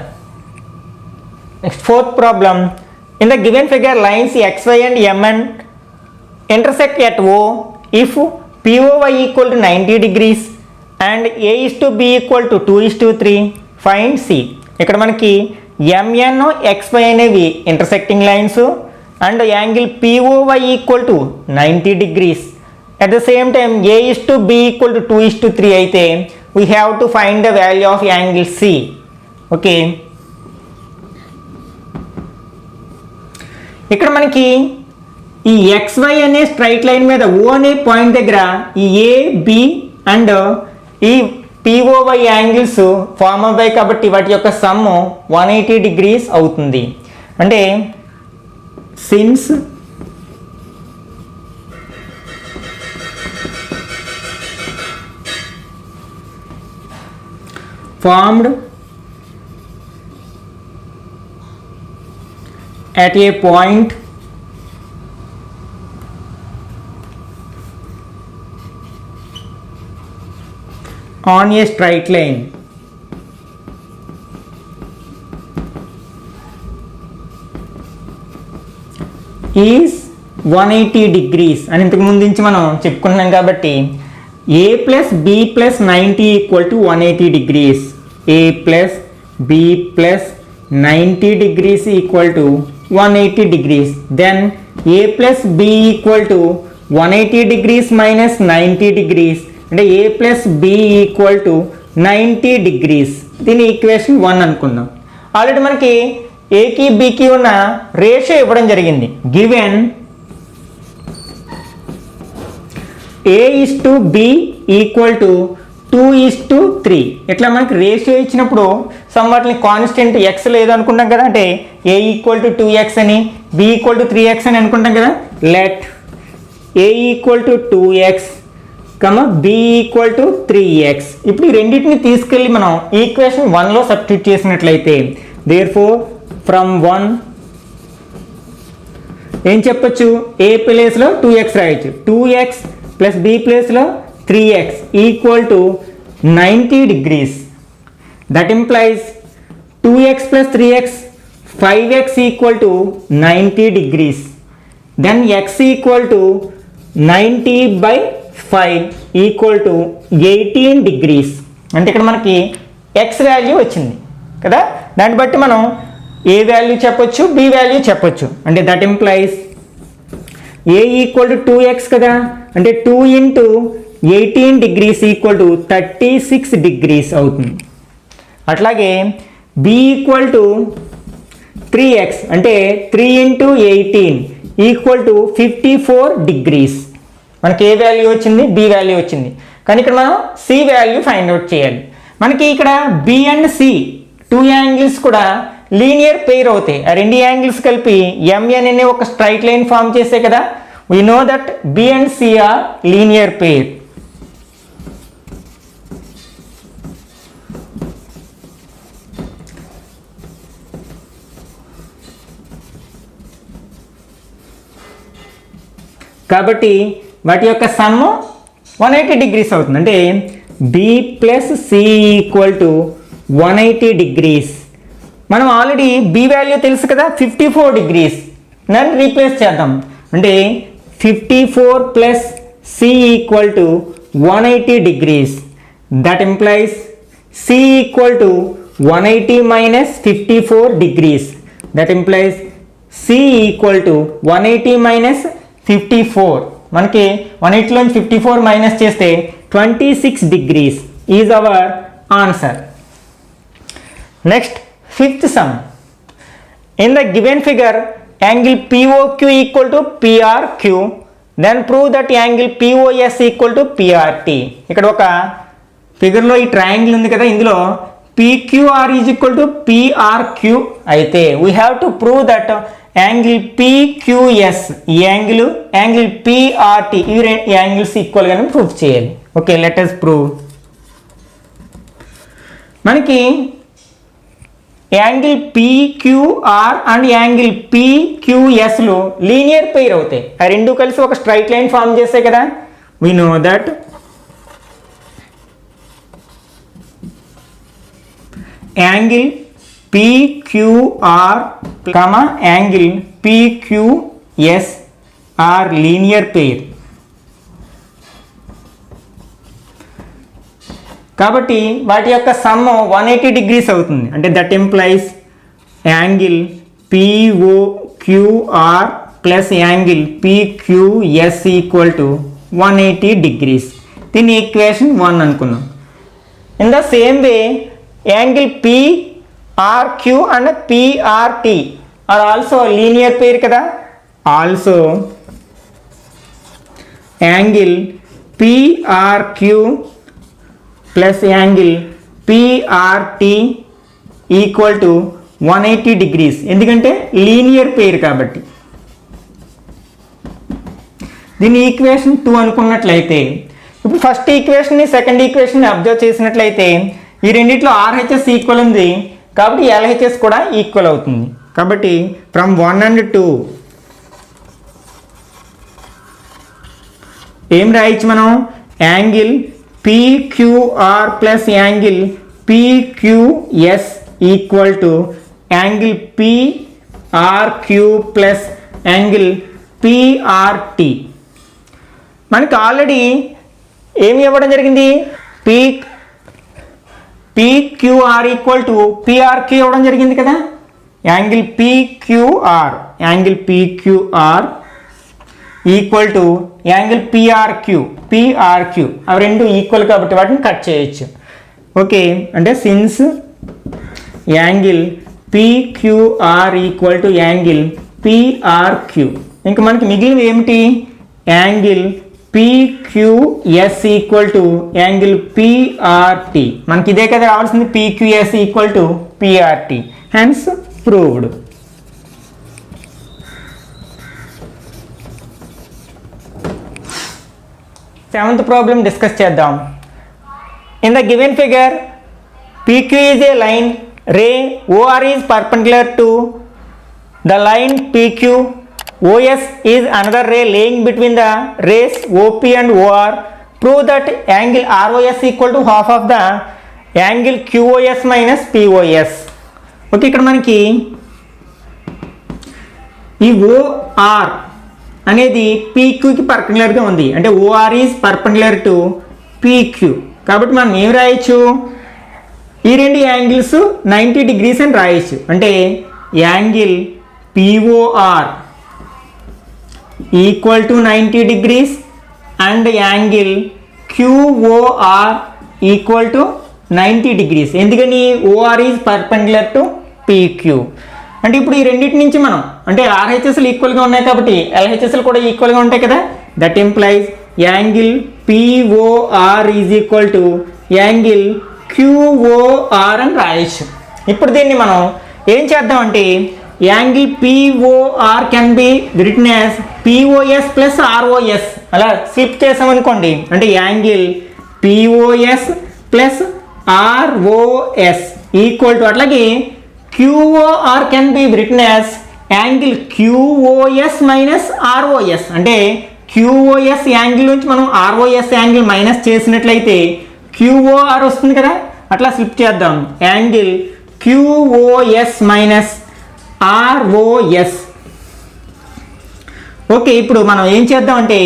Next fourth problem. In the given figure lines xy and mn intersect at O if POY = 90 degrees and A/B = 2:3. Find C. ఇక్కడ మనకి MN, XY అనేవి intersecting lines and angle POY = 90 degrees. At the same time A/B = 2:3 అయితే we have to find the value of angle C. Okay, ఇక్కడ మనకి ఈ XY అనే straight line మీద O అనే పాయింట్ దగ్గర ఈ AB అండ్ ఈ POY యాంగిల్స్ ఫామ్ అవ్వాయి కాబట్టి వాటి యొక్క సమ్ 180 degrees అవుతుంది. అంటే since formed at a point on a straight line is 180 degrees అని ఇంతకు ముందు నుంచి మనం చెప్పుకున్నాం. కాబట్టి A + B + 90 = 180 degrees. A + B + 90 degrees = 180 degrees. Then A + B = 180 degrees - 90 degrees. అంటే A + B = 90 degrees. దీని ఈక్వేషన్ 1 అనుకుందాం. ఆల్రెడీ మనకి ఏకి బికి ఉన్న రేషియో ఇవ్వడం జరిగింది. Given A:B = 2:3. ఇట్లా మనకి రేషియో ఇచ్చినప్పుడు సమ్ వాటిని కాన్స్టెంట్ ఎక్స్ లేదు అనుకుంటాం కదా, అంటే A = 2x అని B = 3x అని అనుకుంటాం కదా. Let A = 2x, B = 3x. ఇప్పుడు ఈ రెండింటిని తీసుకెళ్ళి మనం ఈక్వేషన్ 1లో సబ్స్టిట్యూట్ చేసినట్లయితే దేర్ఫోర్ ఫ్రమ్ 1 ఏం చెప్పొచ్చు, A ప్లేస్లో 2x రాయొచ్చు. 2x + B ప్లేస్లో 3x = 90 degrees. That implies 2x + 3x 5x = 90 degrees. Then x = 90/5 = 18 degrees. అంటే ఇక్కడ మనకి x వాల్యూ వచ్చింది కదా, దాన్ని బట్టి మనం ఏ వాల్యూ చెప్పొచ్చు, బి వాల్యూ చెప్పొచ్చు. అంటే దట్ ఇంప్లైస్ A = 2x కదా, అంటే 2 × 18 degrees = 36 degrees అవుతుంది. అట్లాగే B = 3x, అంటే 3 × 18 = 54 degrees. మనకి ఏ వాల్యూ వచ్చింది, బి వాల్యూ వచ్చింది. కానీ ఇక్కడ మనం సి వాల్యూ ఫైండ్ అవుట్ చేయాలి. మనకి ఇక్కడ బి అండ్ సి 2 యాంగిల్స్ కూడా లీనియర్ పెయిర్ అవుతాయి. ఆ 2 యాంగిల్స్ కలిపి ఎంఎన్ అనే ఒక స్ట్రైట్ లైన్ ఫామ్ చేసే కదా. We know that B and C are linear pair. కాబట్టి వాటి యొక్క సమ్ 180 degrees అవుతుంది. అంటే B + C = 180 degrees. మనం ఆల్రెడీ బి వాల్యూ తెలుసు కదా, 54 degrees. నన్ను రీప్లేస్ చేద్దాం. అంటే 54 + C = 180 degrees. That implies C = 180 - 54 degrees. That implies C = 180 - 54. మనకి 180లోంచి 54 మైనస్ చేస్తే 26 degrees is our answer. Next fifth sum. In the given figure angle POQ = PRQ. Then prove that angle POS = PRT. ఇక్కడ ఒక ఫిగర్లో ఈ triangle ఉంది కదా, ఇందులో PQR = PRQ అయితే we have to prove that angle PQS, ఈ angle PRT, ఈ angles equal గానే ప్రూవ్ చేయాలి. Okay, let us prove. మనకి యాంగిల్ PQR అండ్ యాంగిల్ PQSలు లీనియర్ పెయిర్ అవుతాయి. ఆ రెండు కలిసి ఒక స్ట్రైట్ లైన్ ఫామ్ చేస్తాయి కదా. We know that angle PQR, angle PQS are linear pair. కాబట్టి వాటి యొక్క సమ్ 180 degrees అవుతుంది. అంటే that implies angle POQR + angle PQS = 180 degrees. దీన్ని ఈక్వేషన్ 1 అనుకుందాం. In the same way angle PRQ and PRT are also linear pair కదా. Also angle PRQ + angle PRT = 180 degrees. ఎందుకంటే linear pair కాబట్టి. దీన్ని ఈక్వేషన్ 2 అనుకున్నట్లయితే, ఇప్పుడు ఫస్ట్ ఈక్వేషన్ని సెకండ్ ఈక్వేషన్ని అబ్జర్వ్ చేసినట్లయితే ఈ రెండిట్లో RHS ఈక్వల్ ఉంది కాబట్టి LHS కూడా ఈక్వల్ అవుతుంది. కాబట్టి ఫ్రమ్ 1 and 2 ఏం రాయొచ్చు మనం, angle PQR + angle PQS = angle PRQ + angle PRT. మనకి ఆల్రెడీ ఏమి ఇవ్వడం జరిగింది, PQR = PRQ ఇవ్వడం జరిగింది కదా. యాంగిల్ PQR = యాంగిల్ PRQ అవి రెండు ఈక్వల్ కాబట్టి వాటిని కట్ చేయొచ్చు. ఓకే, అంటే since angle PQR equal to angle PRQ. ఇంకా మనకి మిగిలినవి ఏమిటి? Angle PQS equal to angle PRT. మనకి ఇదే కదా రావాల్సింది, PQS equal to PRT. Hence proved. Seventh problem discuss చేద్దాం. In the given figure, PQ is a line, ray OR is perpendicular to the line PQ. OS is another ray laying between the rays OP and OR. Prove that angle ROS equal to half of the angle QOS minus POS. Okay, ఇక్కడ మనకి ఈ OR అనేది PQకి పర్పెండిక్యులర్గా ఉంది. అంటే OR is perpendicular to PQ. కాబట్టి మనం ఏం రాయొచ్చు? ఈ రెండు యాంగిల్స్ 90 degrees అని రాయొచ్చు. అంటే angle POR equal to 90 degrees and angle QOR equal to 90 degrees. ఎందుకని? OR is perpendicular to PQ. అంటే ఇప్పుడు ఈ రెండింటి నుంచి మనం అంటే RHSలు ఈక్వల్గా ఉన్నాయి కాబట్టి LHSలు కూడా ఈక్వల్గా ఉంటాయి కదా. That implies angle POR is equal to angle QOR అని రాయొచ్చు. ఇప్పుడు దీన్ని మనం ఏం చేద్దామంటే angle POR can be written as POS plus ROS. అలా స్లిప్ చేసామనుకోండి, అంటే angle POS plus ROS equal to, అట్లాగే QOR can be written as angle QOS minus ROS. అంటే QOS యాంగిల్ నుంచి మనం ROS యాంగిల్ మైనస్ చేసినట్లయితే QOR వస్తుంది కదా. అట్లా స్లిప్ చేద్దాం, angle QOS minus ROS. Okay, ఇప్పుడు మనం ఏం చేద్దామంటే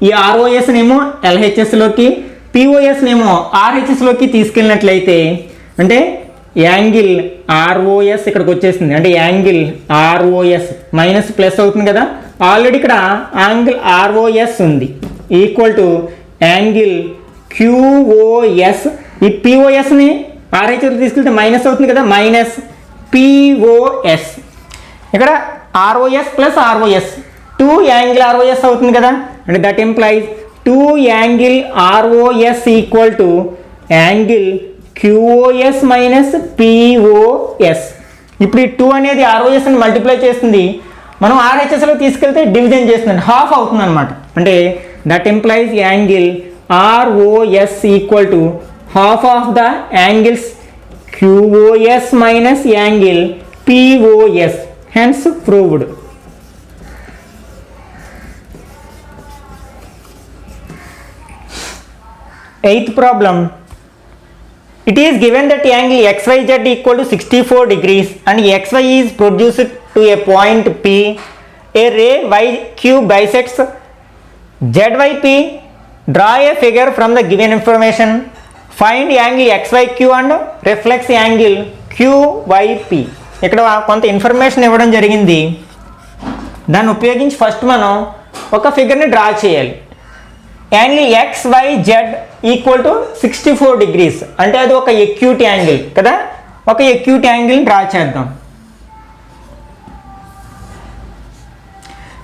ఈ ROSనేమో LHSలోకి, POSనేమో RHSలోకి తీసుకెళ్ళినట్లయితే అంటే యాంగిల్ ROS ఇక్కడికి వచ్చేసింది. అంటే యాంగిల్ ROS మైనస్ ప్లస్ అవుతుంది కదా. ఆల్రెడీ ఇక్కడ యాంగిల్ ROS ఉంది ఈక్వల్ టు యాంగిల్ QOS. ఈ POSని RHS తీసుకెళ్తే మైనస్ అవుతుంది కదా, మైనస్ POS. ఇక్కడ ROS plus ROS 2 angle ROS అవుతుంది కదా. అంటే that implies 2 angle ROS equal to angle QOS minus POS. ఇప్పుడు ఈ 2 అనేది ROSని మల్టిప్లై చేస్తుంది, మనం RHSలో తీసుకెళ్తే డివిజన్ చేస్తుంది, హాఫ్ అవుతుంది అనమాట. అంటే that implies angle ROS equal to half of the angles QOS minus angle POS. Hence proved. Eighth problem. It is given that angle XYZ equal to 64 degrees and XY is produced to a point P. A ray YQ bisects ZYP. Draw a figure from the given information. Find angle XYQ and reflex angle QYP. ఇక్కడ కొంత information ఇవ్వడం జరిగింది, దాన్ని ఉపయోగించి first మనం ఒక ఫిగర్ని draw చేయాలి. Angle XYZ equal to 64 degrees అంటే అది ఒక ఎక్యూట్ యాంగిల్ కదా. ఒక ఎక్యూట్ యాంగిల్ని డ్రా చేద్దాం.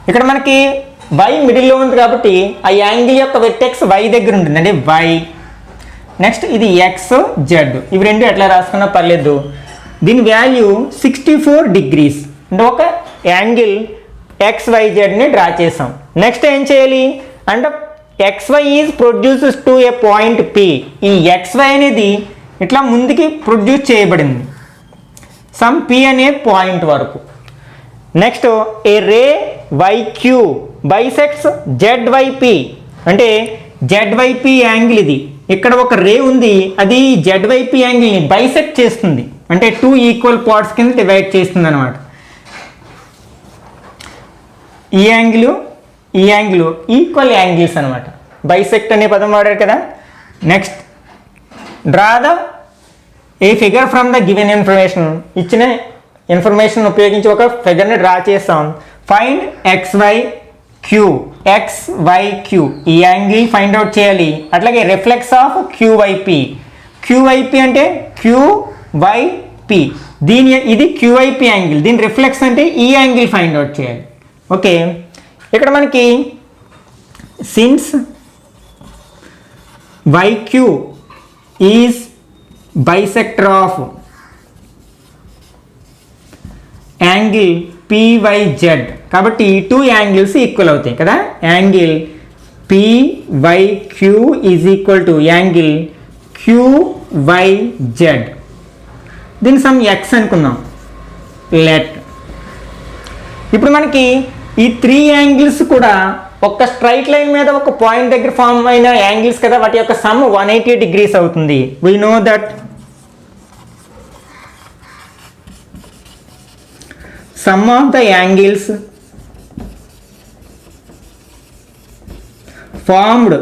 ఇక్కడ మనకి Y మిడిల్లో ఉంది కాబట్టి ఆ యాంగిల్ యొక్క వెర్టెక్స్ Y దగ్గర ఉంటుంది, అంటే Y. నెక్స్ట్ ఇది XZ, ఇవి రెండు ఎట్లా రాసుకున్నా పర్లేదు. దీని వాల్యూ 64 degrees అంటే ఒక యాంగిల్ XYZని డ్రా చేసాం. నెక్స్ట్ ఏం చేయాలి అంటే XY is produces to A point P. ఈ XY అనేది ఇట్లా ముందుకి ప్రొడ్యూస్ చేయబడింది సమ్ P అనే పాయింట్ వరకు. నెక్స్ట్ ఏ రే YQ బైసెక్ట్స్ ZYP అంటే ZYP యాంగిల్ ఇది. ఇక్కడ ఒక రే ఉంది, అది ZYP యాంగిల్ని బైసెక్ట్ చేస్తుంది, అంటే 2 ఈక్వల్ పార్ట్స్ కింద డివైడ్ చేస్తుంది అనమాట. ఈ యాంగిల్ ఈక్వల్ యాంగిల్స్ అనమాట. బైసెక్ట్ అనే పదం వాడారు కదా. Next draw the A figure from the given information. ఇచ్చిన ఇన్ఫర్మేషన్ ఉపయోగించి ఒక ఫిగర్ని డ్రా చేస్తాం. ఫైండ్ XYQ ఈ యాంగిల్ ఫైండ్ అవుట్ చేయాలి. అట్లాగే రిఫ్లెక్స్ ఆఫ్ QYP అంటే QYP ఇది క్యూఐపి యాంగిల్, దీని రిఫ్లెక్స్ అంటే ఈ యాంగిల్ ఫైండ్ అవుట్ చేయాలి. ఓకే, ఇక్కడ మనకి since YQ is bisector of angle PYZ, కాబట్టి ఈ టూ యాంగిల్స్ ఈక్వల్ అవుతాయి కదా. Angle PYQ is equal to angle QYZ. దీని సమ్ ఎక్స్ అనుకుందాం. లెట్ ఇప్పుడు మనకి ఈ 3 యాంగిల్స్ కూడా ఒక స్ట్రైట్ లైన్ మీద ఒక పాయింట్ దగ్గర ఫామ్ అయిన యాంగిల్స్ కదా, వాటి యొక్క సమ్ 180 degrees అవుతుంది. We know that sum of the angles formed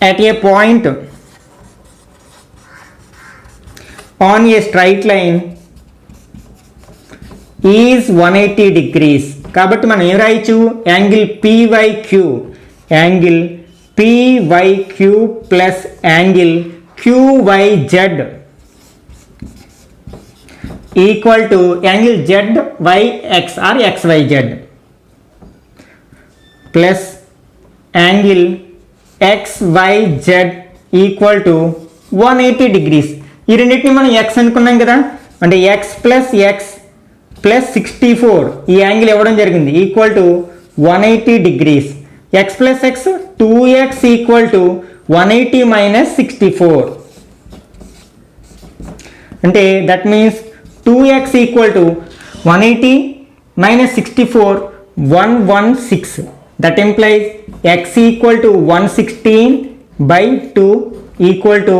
at a point on a straight line is 180 degrees. కాబట్టి మనం ఏం రాయొచ్చు, angle PYQ plus angle QYZ equal to angle ZYX or XYZ plus angle XYZ equal to 180 degrees. ఈ రెండింటిని మనం X అనుకున్నాం కదా, అంటే ఎక్స్ ప్లస్ 64 ఈ యాంగిల్ ఇవ్వడం జరిగింది equal to 180 degrees. X plus X 2x equal to 180 minus 64, అంటే that means 2x equal to 180 minus 64 116. That implies x equal to 116/2 equal to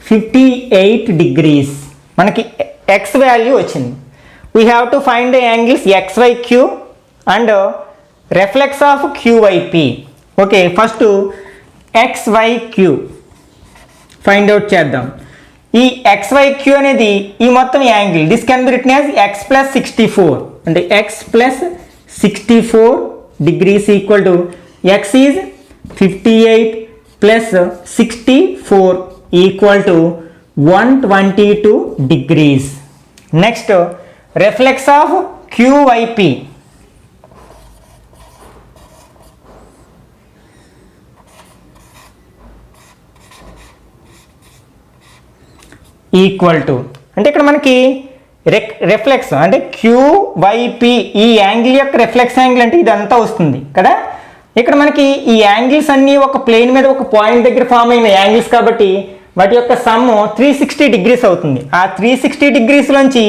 58 degrees. మనకి x వాల్యూ వచ్చింది. We have to find the angles XYQ and reflex of QYP. Okay, first XYQ find out చేద్దాం. ఈ XYQ అనేది ఈ మొత్తం angle, this can be written as x plus 64, అంటే x plus 64 degrees equal to x is 58 plus 64 equal to 122 degrees. Next reflex of QYP. Equal to అంటే ఇక్కడ మనకి reflex అంటే QYP ఈ యాంగిల్ యొక్క రిఫ్లెక్స్ యాంగిల్ అంటే ఇదంతా వస్తుంది కదా. ఇక్కడ మనకి ఈ యాంగిల్స్ అన్నీ ఒక ప్లేన్ మీద ఒక పాయింట్ దగ్గర ఫామ్ అయిన యాంగిల్స్ కాబట్టి వాటి యొక్క సమ్ 360 degrees అవుతుంది. ఆ 360 degrees నుంచి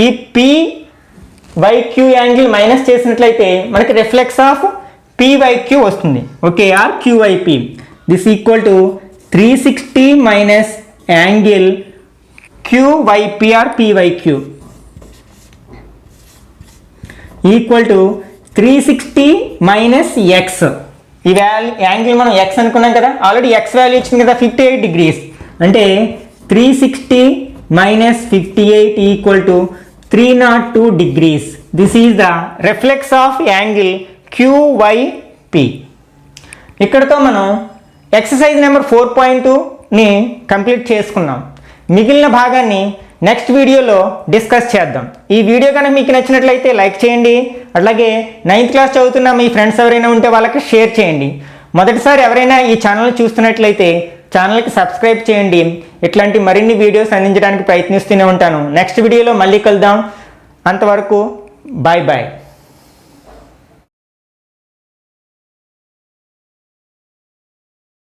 ఈ PYQ యాంగిల్ మైనస్ చేసినట్లయితే మనకి రిఫ్లెక్స్ ఆఫ్ PYQ వస్తుంది. Okay, or QYP. This equal to 360 minus angle QYP or PYQ equal to 360 minus X. ఈ యాంగిల్ మనం ఎక్స్ అనుకున్నాం కదా, ఆల్రెడీ ఎక్స్ వాల్యూ ఇచ్చింది కదా 58 degrees, అంటే 360 minus 58 equal to 302 degrees. This is the reflex of angle QYP. ఇక్కడతో మనం exercise number 4.2ని complete చేసుకున్నాం. మిగిలిన భాగాన్ని నెక్స్ట్ వీడియోలో డిస్కస్ చేద్దాం. ఈ వీడియో కనుక మీకు నచ్చినట్లయితే లైక్ చేయండి, అట్లాగే 9th క్లాస్ చదువుతున్న మీ ఫ్రెండ్స్ ఎవరైనా ఉంటే వాళ్ళకి షేర్ చేయండి. మొదటిసారి ఎవరైనా ఈ ఛానల్ చూస్తున్నట్లయితే ఛానల్కి సబ్స్క్రైబ్ చేయండి. ఇట్లాంటి మరిన్ని వీడియోస్ అందించడానికి ప్రయత్నిస్తూనే ఉంటాను. నెక్స్ట్ వీడియోలో మళ్ళీ కలుద్దాం. అంతవరకు బాయ్ బాయ్.